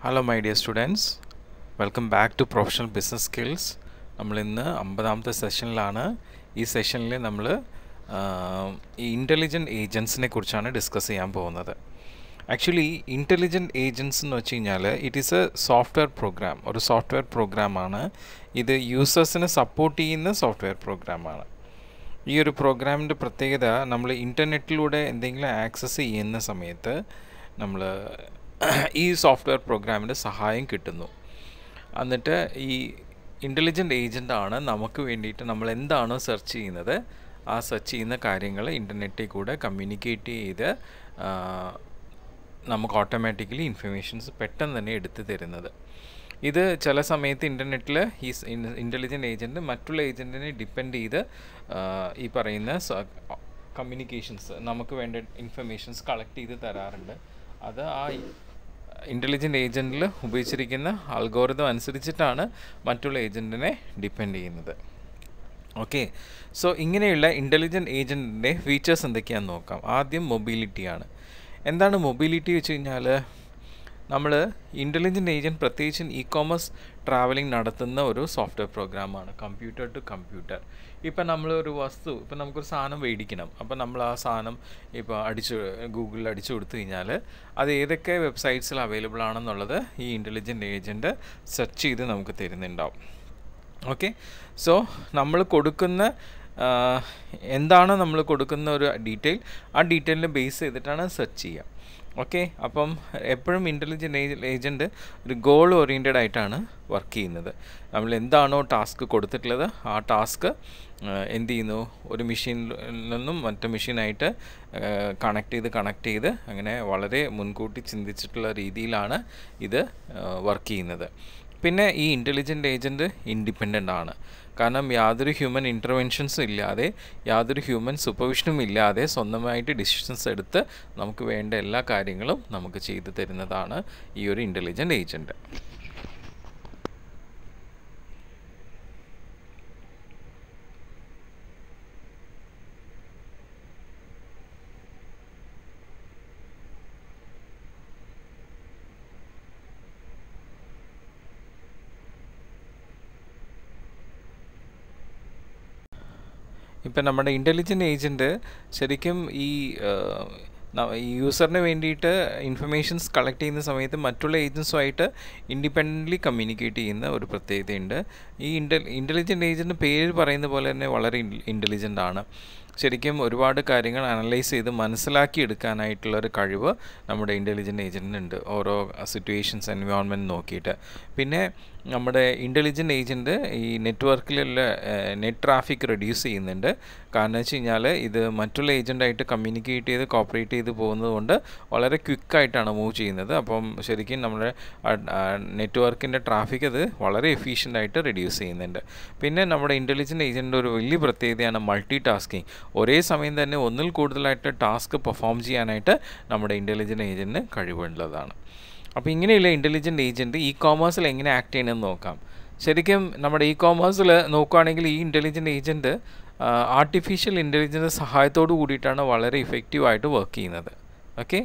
Hello my dear students, welcome back to Professional Business Skills. നമ്മൾ ഇന്ന് 50ാമത്തെ സെഷനിലാണ്. ഈ സെഷനിൽ നമ്മൾ ഈ ഇൻ്റലിജൻറ്റ് ഏജൻസിനെ കുറിച്ചാണ് ഡിസ്കസ് ചെയ്യാൻ പോകുന്നത്. ആക്ച്വലി ഇൻ്റലിജൻറ്റ് ഏജൻസ് എന്ന് വെച്ച് കഴിഞ്ഞാൽ it is A software programme, ഒരു സോഫ്റ്റ്വെയർ പ്രോഗ്രാമാണ്. ഇത് യൂസേഴ്സിനെ സപ്പോർട്ട് ചെയ്യുന്ന സോഫ്റ്റ്വെയർ പ്രോഗ്രാമാണ്. ഈ ഒരു പ്രോഗ്രാമിൻ്റെ പ്രത്യേകത, നമ്മൾ ഇൻ്റർനെറ്റിലൂടെ എന്തെങ്കിലും ആക്സസ് ചെയ്യുന്ന സമയത്ത് നമ്മൾ ഈ സോഫ്റ്റ്വെയർ പ്രോഗ്രാമിൻ്റെ സഹായം കിട്ടുന്നു. എന്നിട്ട് ഈ ഇൻ്റലിജൻറ്റ് ഏജൻ്റാണ് നമുക്ക് വേണ്ടിയിട്ട് നമ്മൾ എന്താണോ സെർച്ച് ചെയ്യുന്നത് ആ സെർച്ച് ചെയ്യുന്ന കാര്യങ്ങൾ ഇൻ്റർനെറ്റിൽ കൂടെ കമ്മ്യൂണിക്കേറ്റ് ചെയ്ത് നമുക്ക് ഓട്ടോമാറ്റിക്കലി ഇൻഫർമേഷൻസ് പെട്ടെന്ന് തന്നെ എടുത്തു തരുന്നത്. ഇത് ചില സമയത്ത് ഇൻ്റർനെറ്റിൽ ഈ ഇൻ്റലിജൻറ്റ് ഏജൻറ്റ് മറ്റുള്ള ഏജൻറ്റിനെ ഡിപ്പെൻഡ് ചെയ്ത് ഈ പറയുന്ന കമ്മ്യൂണിക്കേഷൻസ് നമുക്ക് വേണ്ട ഇൻഫർമേഷൻസ് കളക്ട് ചെയ്ത് തരാറുണ്ട്. അത് ആ ഇൻ്റലിജൻറ്റ് ഏജൻറ്റിൽ ഉപയോഗിച്ചിരിക്കുന്ന അൽഗോരിതം അനുസരിച്ചിട്ടാണ് മറ്റുള്ള ഏജൻറ്റിനെ ഡിപ്പെൻഡ് ചെയ്യുന്നത്. ഓക്കെ, സോ ഇങ്ങനെയുള്ള ഇൻ്റലിജൻറ്റ് ഏജൻറ്റിൻ്റെ ഫീച്ചേഴ്സ് എന്തൊക്കെയാണെന്ന് നോക്കാം. ആദ്യം മൊബിലിറ്റിയാണ്. എന്താണ് മൊബിലിറ്റി വെച്ച് കഴിഞ്ഞാൽ, നമ്മൾ ഇൻ്റലിജൻറ്റ് ഏജൻറ്റ് പ്രത്യേകിച്ച് ഇ-കോമേഴ്സ് ട്രാവലിംഗ് നടത്തുന്ന ഒരു സോഫ്റ്റ്വെയർ പ്രോഗ്രാമാണ്, കമ്പ്യൂട്ടർ ടു കമ്പ്യൂട്ടർ. ഇപ്പം നമ്മളൊരു വസ്തു, ഇപ്പം നമുക്കൊരു സാധനം മേടിക്കണം. അപ്പം നമ്മൾ ആ സാധനം ഇപ്പോൾ ഗൂഗിളിൽ അടിച്ചു കൊടുത്തു കഴിഞ്ഞാൽ അത് ഏതൊക്കെ വെബ്സൈറ്റ്സിൽ അവൈലബിൾ ആണെന്നുള്ളത് ഈ ഇൻ്റലിജൻറ്റ് ഏജൻറ്റ് സെർച്ച് ചെയ്ത് നമുക്ക് തരുന്നുണ്ടാവും. ഓക്കെ, സോ നമ്മൾ കൊടുക്കുന്ന എന്താണ് നമ്മൾ കൊടുക്കുന്ന ഒരു ഡീറ്റെയിൽ, ആ ഡീറ്റെയിലിനെ ബേസ് ചെയ്തിട്ടാണ് സെർച്ച് ചെയ്യുക. ഓക്കെ, അപ്പം എപ്പോഴും ഇൻ്റലിജൻറ്റ് ഏജൻറ്റ് ഒരു ഗോൾ ഓറിയൻറ്റഡ് ആയിട്ടാണ് വർക്ക് ചെയ്യുന്നത്. നമ്മൾ എന്താണോ ടാസ്ക് കൊടുത്തിട്ടുള്ളത് ആ ടാസ്ക് എന്ത് ചെയ്യുന്നു, ഒരു മെഷീനിൽ നിന്നും മറ്റു മെഷീനായിട്ട് കണക്ട് ചെയ്ത് അങ്ങനെ വളരെ മുൻകൂട്ടി ചിന്തിച്ചിട്ടുള്ള രീതിയിലാണ് ഇത് വർക്ക് ചെയ്യുന്നത്. പിന്നെ ഈ ഇൻ്റലിജൻറ്റ് ഏജൻറ്റ് ഇൻഡിപെൻഡൻ്റ് ആണ്. കാരണം യാതൊരു ഹ്യൂമൻ ഇൻ്റർവെൻഷൻസും ഇല്ലാതെ, യാതൊരു ഹ്യൂമൻ സൂപ്പർവിഷനും ഇല്ലാതെ സ്വന്തമായിട്ട് ഡിസിഷൻസ് എടുത്ത് നമുക്ക് വേണ്ട എല്ലാ കാര്യങ്ങളും നമുക്ക് ചെയ്തു തരുന്നതാണ് ഈ ഒരു ഇൻ്റലിജൻറ്റ് ഏജൻറ്റ്. ഇപ്പം നമ്മുടെ ഇൻ്റലിജൻറ്റ് ഏജൻറ്റ് ശരിക്കും ഈ യൂസറിന് വേണ്ടിയിട്ട് ഇൻഫർമേഷൻസ് കളക്ട് ചെയ്യുന്ന സമയത്ത് മറ്റുള്ള ഏജൻസുമായിട്ട് ഇൻഡിപെൻഡൻ്റ്ലി കമ്മ്യൂണിക്കേറ്റ് ചെയ്യുന്ന ഒരു പ്രത്യേകതയുണ്ട്. ഈ ഇൻ്റലിജൻറ്റ് ഏജൻറ്റ് പേര് പറയുന്ന പോലെ തന്നെ വളരെ ഇൻ്റലിജൻ്റ് ആണ്. ശരിക്കും ഒരുപാട് കാര്യങ്ങൾ അനലൈസ് ചെയ്ത് മനസ്സിലാക്കിയെടുക്കാനായിട്ടുള്ളൊരു കഴിവ് നമ്മുടെ ഇൻ്റലിജൻറ്റ് ഏജൻറ്റിനുണ്ട്, ഓരോ സിറ്റുവേഷൻസ് എൻവയോൺമെൻറ്റ് നോക്കിയിട്ട്. പിന്നെ നമ്മുടെ ഇൻ്റലിജൻറ്റ് ഏജൻറ്റ് ഈ നെറ്റ്വർക്കിലുള്ള നെറ്റ് ട്രാഫിക് റെഡ്യൂസ് ചെയ്യുന്നുണ്ട്. കാരണം വെച്ച് കഴിഞ്ഞാൽ ഇത് മറ്റുള്ള ഏജൻറ്റായിട്ട് കമ്മ്യൂണിക്കേറ്റ് ചെയ്ത് കോപ്പറേറ്റ് ചെയ്ത് പോകുന്നത് കൊണ്ട് വളരെ ക്വിക്കായിട്ടാണ് മൂവ് ചെയ്യുന്നത്. അപ്പം ശരിക്കും നമ്മുടെ നെറ്റ്വർക്കിൻ്റെ ട്രാഫിക് അത് വളരെ എഫിഷ്യൻ്റായിട്ട് റെഡ്യൂസ് ചെയ്യുന്നുണ്ട്. പിന്നെ നമ്മുടെ ഇൻ്റലിജൻറ്റ് ഏജൻറ്റിൻ്റെ ഒരു വലിയ പ്രത്യേകതയാണ് മൾട്ടി ടാസ്കിങ്. ഒരേ സമയം തന്നെ ഒന്നിൽ കൂടുതലായിട്ട് ടാസ്ക് പെർഫോം ചെയ്യാനായിട്ട് നമ്മുടെ ഇൻ്റലിജൻറ്റ് ഏജൻറ്റിന് കഴിവുള്ളതാണ്. അപ്പോൾ ഇങ്ങനെയുള്ള ഇൻ്റലിജൻറ്റ് ഏജൻറ്റ് ഇ-കോമേഴ്സിൽ എങ്ങനെ ആക്ട് ചെയ്യണമെന്ന് നോക്കാം. ശരിക്കും നമ്മുടെ ഇ-കോമേഴ്സിൽ നോക്കുകയാണെങ്കിൽ ഈ ഇൻ്റലിജൻറ്റ് ഏജൻറ്റ് ആർട്ടിഫിഷ്യൽ ഇൻ്റലിജൻസ് സഹായത്തോടു കൂടിയിട്ടാണ് വളരെ ഇഫക്റ്റീവായിട്ട് വർക്ക് ചെയ്യുന്നത്. ഓക്കെ,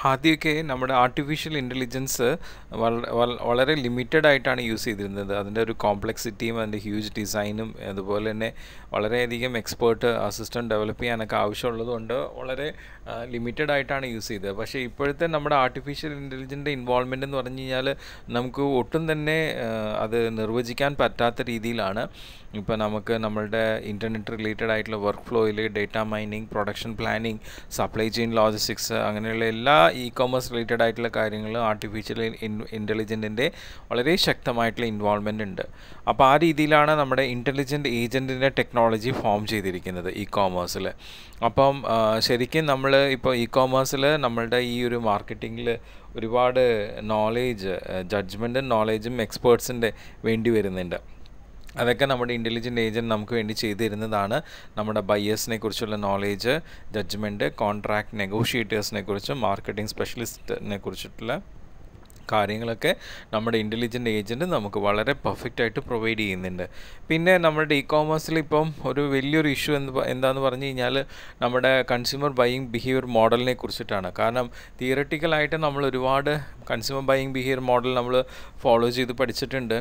ആദ്യമൊക്കെ നമ്മുടെ ആർട്ടിഫിഷ്യൽ ഇൻ്റലിജൻസ് വളരെ ലിമിറ്റഡ് ആയിട്ടാണ് യൂസ് ചെയ്തിരുന്നത്. അതിൻ്റെ ഒരു കോംപ്ലക്സിറ്റിയും അതിൻ്റെ ഹ്യൂജ് ഡിസൈനും അതുപോലെ തന്നെ വളരെയധികം എക്സ്പേർട്ട് അസിസ്റ്റൻറ്റ് ഡെവലപ്പ് ചെയ്യാനൊക്കെ ആവശ്യമുള്ളതുകൊണ്ട് വളരെ ലിമിറ്റഡ് ആയിട്ടാണ് യൂസ് ചെയ്തത്. പക്ഷേ ഇപ്പോഴത്തെ നമ്മുടെ ആർട്ടിഫിഷ്യൽ ഇൻ്റലിജൻറ്റ് ഇൻവോൾവ്മെൻ്റ് എന്ന് പറഞ്ഞു കഴിഞ്ഞാൽ നമുക്ക് ഒട്ടും തന്നെ അത് നിർവചിക്കാൻ പറ്റാത്ത രീതിയിലാണ്. ഇപ്പോൾ നമുക്ക് നമ്മളുടെ ഇൻ്റർനെറ്റ് റിലേറ്റഡ് ആയിട്ടുള്ള വർക്ക് ഫ്ലോയിൽ data mining, production planning, supply chain logistics, അങ്ങനെയുള്ള എല്ലാ ഇ-കോമേഴ്സ് റിലേറ്റഡ് ആയിട്ടുള്ള കാര്യങ്ങൾ ആർട്ടിഫിഷ്യൽ ഇൻ്റലിജൻറ്റിൻ്റെ വളരെ ശക്തമായിട്ടുള്ള ഇൻവോൾവ്മെൻ്റ് ഉണ്ട്. അപ്പോൾ ആ രീതിയിലാണ് നമ്മുടെ ഇൻ്റലിജൻറ്റ് ഏജൻറ്റിൻ്റെ ടെക്നോളജി ഫോം ചെയ്തിരിക്കുന്നത് ഇ-കോമേഴ്സിൽ. അപ്പം ശരിക്കും നമ്മൾ ഇപ്പോൾ ഇ-കോമേഴ്സിൽ നമ്മളുടെ ഈ ഒരു മാർക്കറ്റിങ്ങിൽ ഒരുപാട് നോളേജ്, ജഡ്ജ്മെൻറ്റും നോളേജും എക്സ്പേർട്സിൻ്റെ വേണ്ടി വരുന്നുണ്ട്. അതൊക്കെ നമ്മുടെ ഇൻ്റലിജൻ്റ് ഏജൻറ്റ് നമുക്ക് വേണ്ടി ചെയ്തു തരുന്നതാണ്. നമ്മുടെ ബയേഴ്സിനെ കുറിച്ചുള്ള നോളേജ്, ജഡ്ജ്മെൻറ്റ്, കോൺട്രാക്ട് നെഗോഷിയേറ്റേഴ്സിനെ കുറിച്ചും മാർക്കറ്റിംഗ് സ്പെഷ്യലിസ്റ്റിനെ കുറിച്ചിട്ടുള്ള കാര്യങ്ങളൊക്കെ നമ്മുടെ ഇൻ്റലിജൻ്റ് ഏജൻറ്റ് നമുക്ക് വളരെ പെർഫെക്റ്റായിട്ട് പ്രൊവൈഡ് ചെയ്യുന്നുണ്ട്. പിന്നെ നമ്മുടെ ഇ-കോമേഴ്സിൽ ഇപ്പം ഒരു വലിയൊരു ഇഷ്യൂ എന്താണെന്ന് പറഞ്ഞു കഴിഞ്ഞാൽ നമ്മുടെ കൺസ്യൂമർ ബൈയിങ് ബിഹേവിയർ മോഡലിനെ കുറിച്ചിട്ടാണ്. കാരണം തിയററ്റിക്കലായിട്ട് നമ്മൾ ഒരുപാട് കൺസ്യൂമർ ബൈയിങ് ബിഹേവിയർ മോഡൽ നമ്മൾ ഫോളോ ചെയ്ത് പഠിച്ചിട്ടുണ്ട്.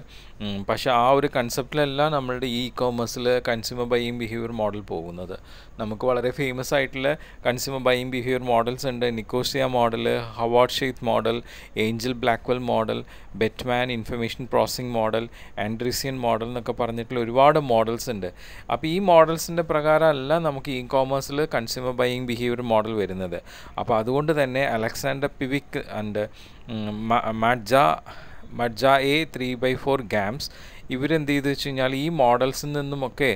പക്ഷേ ആ ഒരു കൺസെപ്റ്റിലല്ല നമ്മളുടെ ഇ-കോമേഴ്സിൽ കൺസ്യൂമർ ബൈയിങ് ബിഹേവിയർ മോഡൽ പോകുന്നത്. നമുക്ക് വളരെ ഫേമസ് ആയിട്ടുള്ള കൺസ്യൂമർ ബൈയിങ് ബിഹേവിയർ മോഡൽസ് ഉണ്ട്. Nicosia model, Howard Sheth model, Engel Blackwell model, Bettman information processing model, Andreasen model എന്നൊക്കെ പറഞ്ഞിട്ടുള്ള ഒരുപാട് മോഡൽസ് ഉണ്ട്. അപ്പോൾ ഈ മോഡൽസിൻ്റെ പ്രകാരമല്ല നമുക്ക് ഇ-കോമേഴ്സിൽ കൺസ്യൂമർ ബൈയിങ് ബിഹേവിയർ മോഡൽ വരുന്നത്. അപ്പോൾ അതുകൊണ്ട് തന്നെ അലക്സാണ്ടർ പിവിക് ആൻഡ് മഡ്ജ 3/4 ഗാംസ് ഇവരെന്ത് ചെയ്തു വെച്ച് കഴിഞ്ഞാൽ ഈ മോഡൽസിൽ നിന്നുമൊക്കെ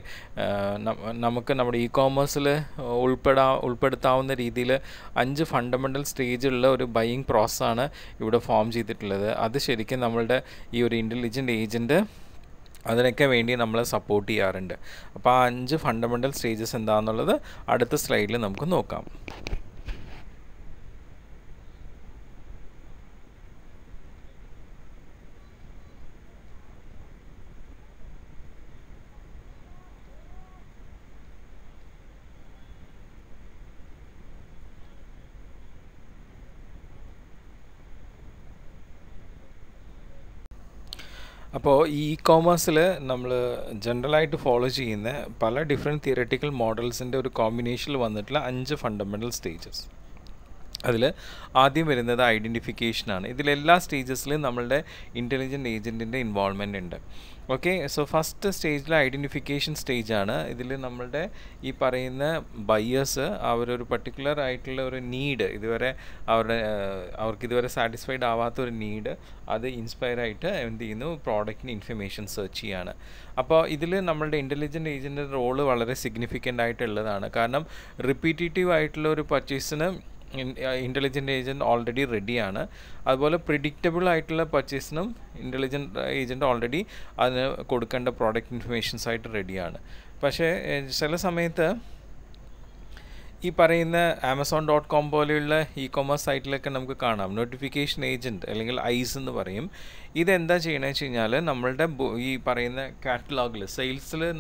നമുക്ക് നമ്മുടെ ഇ-കോമേഴ്സിൽ ഉൾപ്പെടുത്താവുന്ന രീതിയിൽ 5 ഫണ്ടമെൻ്റൽ സ്റ്റേജുള്ള ഒരു ബൈയിങ് പ്രോസസ്സാണ് ഇവിടെ ഫോം ചെയ്തിട്ടുള്ളത്. അത് ശരിക്കും നമ്മളുടെ ഈ ഒരു ഇൻ്റലിജൻ്റ് ഏജൻറ്റ് അതിനൊക്കെ വേണ്ടി നമ്മളെ സപ്പോർട്ട് ചെയ്യാറുണ്ട്. അപ്പോൾ ആ 5 ഫണ്ടമെൻ്റൽ സ്റ്റേജസ് എന്താണെന്നുള്ളത് അടുത്ത സ്ലൈഡിൽ നമുക്ക് നോക്കാം. അപ്പോൾ ഈ ഇ-കോമേഴ്സിൽ നമ്മൾ ജനറലായിട്ട് ഫോളോ ചെയ്യുന്ന പല ഡിഫറെൻറ്റ് തിയററ്റിക്കൽ മോഡൽസിൻ്റെ ഒരു കോമ്പിനേഷനിൽ വന്നിട്ടുള്ള 5 ഫണ്ടമെൻ്റൽ സ്റ്റേജസ്. അതിൽ ആദ്യം വരുന്നത് ഐഡൻറ്റിഫിക്കേഷനാണ്. ഇതിലെല്ലാ സ്റ്റേജസിലും നമ്മളുടെ ഇൻ്റലിജൻ്റ് ഏജൻറ്റിൻ്റെ ഇൻവോൾവ്മെൻ്റ് ഉണ്ട്. ഓക്കെ, സോ ഫസ്റ്റ് സ്റ്റേജിൽ ഐഡൻറ്റിഫിക്കേഷൻ സ്റ്റേജാണ്. ഇതിൽ നമ്മളുടെ ഈ പറയുന്ന ബയേഴ്സ് അവരൊരു പർട്ടിക്കുലർ ആയിട്ടുള്ള ഒരു നീഡ് അവർക്ക് ഇതുവരെ സാറ്റിസ്ഫൈഡ് ആവാത്ത ഒരു നീഡ് അത് ഇൻസ്പയർ ആയിട്ട് എന്ത് ചെയ്യുന്നു, പ്രോഡക്റ്റിന് ഇൻഫർമേഷൻ സെർച്ച് ചെയ്യാണ്. അപ്പോൾ ഇതിൽ നമ്മളുടെ ഇൻ്റലിജൻ്റ് ഏജൻറ്റിൻ്റെ റോള് വളരെ സിഗ്നിഫിക്കൻ്റ് ആയിട്ടുള്ളതാണ്. കാരണം റിപ്പീറ്റേറ്റീവ് ആയിട്ടുള്ള ഒരു പർച്ചേസിന് ഇൻ്റലിജൻ്റ് ഏജൻറ്റ് ഓൾറെഡി റെഡിയാണ്. അതുപോലെ പ്രിഡിക്റ്റബിൾ ആയിട്ടുള്ള പർച്ചേസിനും ഇൻ്റലിജൻ്റ് ഏജൻറ്റ് ഓൾറെഡി അതിന് കൊടുക്കേണ്ട പ്രോഡക്റ്റ് ഇൻഫർമേഷൻസ് ആയിട്ട് റെഡിയാണ്. പക്ഷേ ചില സമയത്ത് ഈ പറയുന്ന Amazon.com പോലെയുള്ള ഇ-കോമേഴ്സ് സൈറ്റിലൊക്കെ നമുക്ക് കാണാം നോട്ടിഫിക്കേഷൻ ഏജൻറ്റ് അല്ലെങ്കിൽ ഐസ് എന്ന് പറയും. ഇതെന്താ ചെയ്യണമെന്ന് വെച്ച് കഴിഞ്ഞാൽ നമ്മളുടെ ഈ പറയുന്ന കാറ്റലോഗിൽ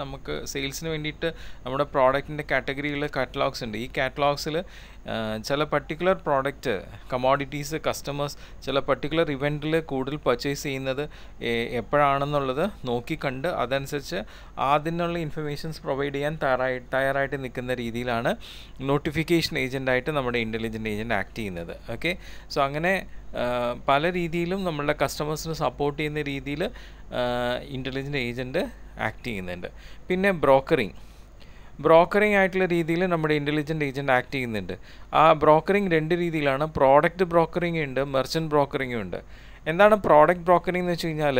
നമുക്ക് സെയിൽസിന് വേണ്ടിയിട്ട് നമ്മുടെ പ്രോഡക്റ്റിൻ്റെ കാറ്റഗറിയിൽ കാറ്റലോഗ്സ് ഉണ്ട്. ഈ കാറ്റലോഗ്സിൽ ചില പർട്ടിക്കുലർ പ്രോഡക്റ്റ് കമോഡിറ്റീസ് കസ്റ്റമേഴ്സ് ചില പർട്ടിക്കുലർ ഇവൻറ്റിൽ കൂടുതൽ പർച്ചേസ് ചെയ്യുന്നത് എപ്പോഴാണെന്നുള്ളത് നോക്കിക്കണ്ട് അതനുസരിച്ച് അതിനുള്ള ഇൻഫർമേഷൻസ് പ്രൊവൈഡ് ചെയ്യാൻ തയ്യാറായിട്ട് നിൽക്കുന്ന രീതിയിലാണ് നോട്ടിഫിക്കേഷൻ ഏജൻ്റായിട്ട് നമ്മുടെ ഇൻ്റലിജൻ്റ് ഏജൻറ്റ് ആക്ട് ചെയ്യുന്നത്. ഓക്കെ, സോ അങ്ങനെ പല രീതിയിലും നമ്മളുടെ കസ്റ്റമേഴ്സിന് സപ്പോർട്ട് ചെയ്യുന്ന രീതിയിൽ ഇൻ്റലിജൻ്റ് ഏജൻറ്റ് ആക്ട് ചെയ്യുന്നുണ്ട്. പിന്നെ ബ്രോക്കറിംഗ് ആയിട്ടുള്ള രീതിയിൽ നമ്മുടെ ഇൻ്റലിജൻ്റ് ഏജൻറ്റ് ആക്ട് ചെയ്യുന്നുണ്ട്. ആ ബ്രോക്കറിംഗ് 2 രീതിയിലാണ്. പ്രോഡക്റ്റ് ബ്രോക്കറിംഗ് ഉണ്ട്, മെർച്ചൻറ്റ് ബ്രോക്കറിംഗും ഉണ്ട്. എന്താണ് പ്രോഡക്റ്റ് ബ്രോക്കറിംഗ് എന്ന് വെച്ച് കഴിഞ്ഞാൽ,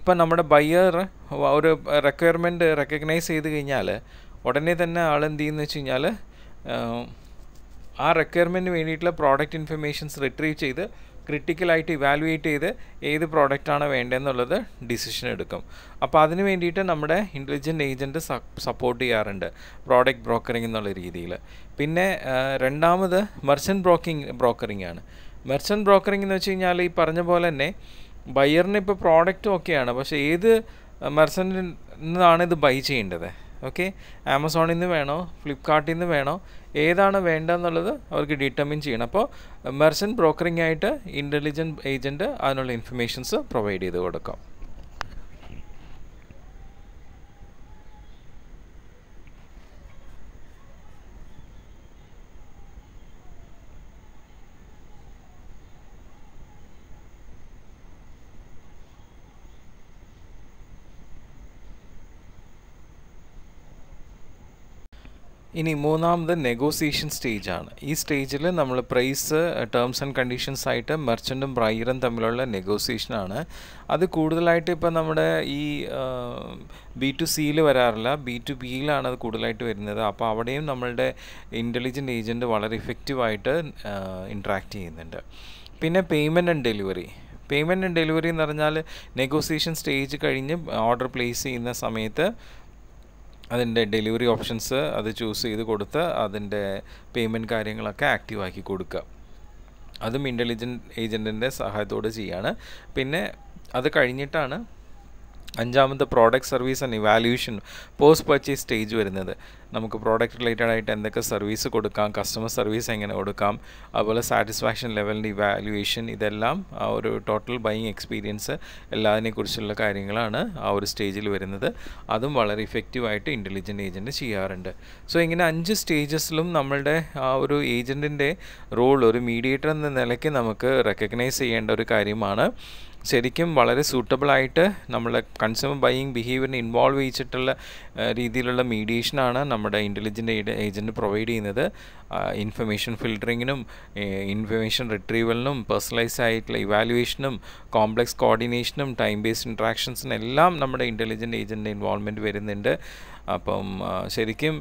ഇപ്പം നമ്മുടെ ബയ്യർ ഒരു റിക്വയർമെൻറ്റ് റെക്കഗ്നൈസ് ചെയ്ത് കഴിഞ്ഞാൽ ഉടനെ തന്നെ ആളെന്ത് ചെയ്യുന്നു വെച്ച് കഴിഞ്ഞാൽ ആ റിക്വയർമെൻറ്റിന് വേണ്ടിയിട്ടുള്ള പ്രോഡക്റ്റ് ഇൻഫർമേഷൻസ് റിട്രീവ് ചെയ്ത് ക്രിട്ടിക്കലായിട്ട് ഇവാലുവേറ്റ് ചെയ്ത് ഏത് പ്രോഡക്റ്റാണ് വേണ്ടതെന്നുള്ളത് ഡിസിഷൻ എടുക്കും. അപ്പോൾ അതിന് വേണ്ടിയിട്ട് നമ്മുടെ ഇൻ്റലിജൻ്റ് ഏജൻറ്റ് സപ്പോർട്ട് ചെയ്യാറുണ്ട് പ്രോഡക്റ്റ് ബ്രോക്കറിംഗ് എന്നുള്ള രീതിയിൽ. പിന്നെ രണ്ടാമത് മെർച്ചൻറ്റ് ബ്രോക്കറിംഗ് ആണ്. മെർച്ചൻറ്റ് ബ്രോക്കറിംഗ് എന്ന് വെച്ച് കഴിഞ്ഞാൽ ഈ പറഞ്ഞ പോലെ തന്നെ ബയ്യറിന് ഇപ്പോൾ പ്രോഡക്റ്റ് ഓക്കെയാണ്, പക്ഷേ ഏത് മെർച്ചൻറ്റിൽ നിന്നാണ് ഇത് ബൈ ചെയ്യേണ്ടത്? ഓക്കെ, ആമസോണിൽ നിന്ന് വേണോ, ഫ്ലിപ്കാർട്ടിൽ നിന്ന് വേണോ, ഏതാണ് വേണ്ടതെന്നുള്ളത് അവർക്ക് ഡിറ്റർമിൻ ചെയ്യണം. അപ്പോൾ മെർച്ചൻറ്റ് ബ്രോക്കറിംഗ് ആയിട്ട് ഇൻ്റലിജൻ്റ് ഏജൻറ്റ് അതിനുള്ള ഇൻഫർമേഷൻസ് പ്രൊവൈഡ് ചെയ്ത് കൊടുക്കാം. ഇനി മൂന്നാമത് നെഗോസിയേഷൻ സ്റ്റേജാണ്. ഈ സ്റ്റേജിൽ നമ്മൾ പ്രൈസ് ടേംസ് ആൻഡ് കണ്ടീഷൻസ് ആയിട്ട് മെർച്ചൻറ്റും ബയ്യറും തമ്മിലുള്ള നെഗോസിയേഷനാണ്. അത് കൂടുതലായിട്ട് ഇപ്പം നമ്മുടെ ഈ B2Cയിൽ വരാറില്ല, B2Bയിലാണ് അത് കൂടുതലായിട്ട് വരുന്നത്. അപ്പോൾ അവിടെയും നമ്മളുടെ ഇൻ്റലിജൻ്റ് ഏജൻറ്റ് വളരെ ഇഫക്റ്റീവായിട്ട് ഇൻട്രാക്ട് ചെയ്യുന്നുണ്ട്. പിന്നെ payment and delivery. Payment and delivery എന്ന് പറഞ്ഞാൽ നെഗോസിയേഷൻ സ്റ്റേജ് കഴിഞ്ഞ് ഓർഡർ പ്ലേസ് ചെയ്യുന്ന സമയത്ത് അതിൻ്റെ ഡെലിവറി ഓപ്ഷൻസ് അത് ചൂസ് ചെയ്ത് കൊടുത്ത് അതിൻ്റെ പേയ്മെൻറ്റ് കാര്യങ്ങളൊക്കെ ആക്റ്റീവ് ആക്കി കൊടുക്കുക. അതും ഇൻ്റലിജൻറ്റ് ഏജൻറ്റിൻ്റെ സഹായത്തോടെ ചെയ്യാണ്. പിന്നെ അത് കഴിഞ്ഞിട്ടാണ് അഞ്ചാമത്തെ product service and evaluation post purchase stage വരുന്നത്. നമുക്ക് പ്രോഡക്റ്റ് റിലേറ്റഡ് ആയിട്ട് എന്തൊക്കെ സർവീസ് കൊടുക്കാം, കസ്റ്റമർ സർവീസ് എങ്ങനെ കൊടുക്കാം, അതുപോലെ സാറ്റിസ്ഫാക്ഷൻ ലെവലിൻ്റെ ഇവാലുവേഷൻ, ഇതെല്ലാം ആ ഒരു ടോട്ടൽ ബൈയിങ് എക്സ്പീരിയൻസ് എല്ലാതിനെക്കുറിച്ചുള്ള കാര്യങ്ങളാണ് ആ ഒരു സ്റ്റേജിൽ വരുന്നത്. അതും വളരെ ഇഫക്റ്റീവായിട്ട് ഇൻ്റലിജൻറ്റ് ഏജൻറ്റ് ചെയ്യാറുണ്ട്. സോ ഇങ്ങനെ 5 സ്റ്റേജസിലും നമ്മളുടെ ആ ഒരു ഏജൻറ്റിൻ്റെ റോൾ ഒരു മീഡിയേറ്റർ എന്ന നിലയ്ക്ക് നമുക്ക് റെക്കഗ്നൈസ് ചെയ്യേണ്ട ഒരു കാര്യമാണ്. ശരിക്കും വളരെ സൂട്ടബിളായിട്ട് നമ്മളെ കൺസ്യൂമർ ബൈയിങ് ബിഹേവിയറിനെ ഇൻവോൾവ് ചെയ്യിച്ചിട്ടുള്ള രീതിയിലുള്ള മീഡിയേഷനാണ് നമ്മുടെ ഇൻ്റലിജൻറ്റ് ഏജൻറ്റ് പ്രൊവൈഡ് ചെയ്യുന്നത്. ഇൻഫർമേഷൻ ഫിൽറ്ററിങ്ങിനും ഇൻഫർമേഷൻ റിട്രീവലിനും പേഴ്സണലൈസ് ആയിട്ടുള്ള ഇവാലുവേഷനും കോംപ്ലക്സ് കോർഡിനേഷനും ടൈം ബേസ്ഡ് ഇൻട്രാക്ഷൻസിനും എല്ലാം നമ്മുടെ ഇൻ്റലിജൻറ്റ് ഏജൻറ്റിൻ്റെ ഇൻവോൾവ്മെൻറ്റ് വരുന്നുണ്ട്. അപ്പം ശരിക്കും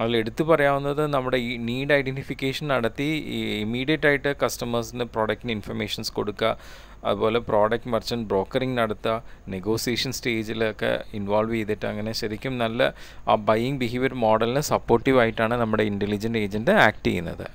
അതിൽ എടുത്തു പറയാവുന്നത് നമ്മുടെ ഈ നീഡ് ഐഡൻറ്റിഫിക്കേഷൻ നടത്തി ഇമ്മീഡിയറ്റ് ആയിട്ട് കസ്റ്റമേഴ്സിന് പ്രോഡക്റ്റിന് ഇൻഫർമേഷൻസ് കൊടുക്കുക, അതുപോലെ പ്രോഡക്റ്റ് മർച്ചൻറ്റ് ബ്രോക്കറിങ് നടത്തുക, നെഗോസിയേഷൻ സ്റ്റേജിലൊക്കെ ഇൻവോൾവ് ചെയ്തിട്ട് അങ്ങനെ ശരിക്കും നല്ല ആ ബൈയിങ് ബിഹേവിയർ മോഡലിന് സപ്പോർട്ടീവായിട്ടാണ് നമ്മുടെ ഇൻ്റലിജൻറ്റ് ഏജൻറ്റ് ആക്ട് ചെയ്യുന്നത്.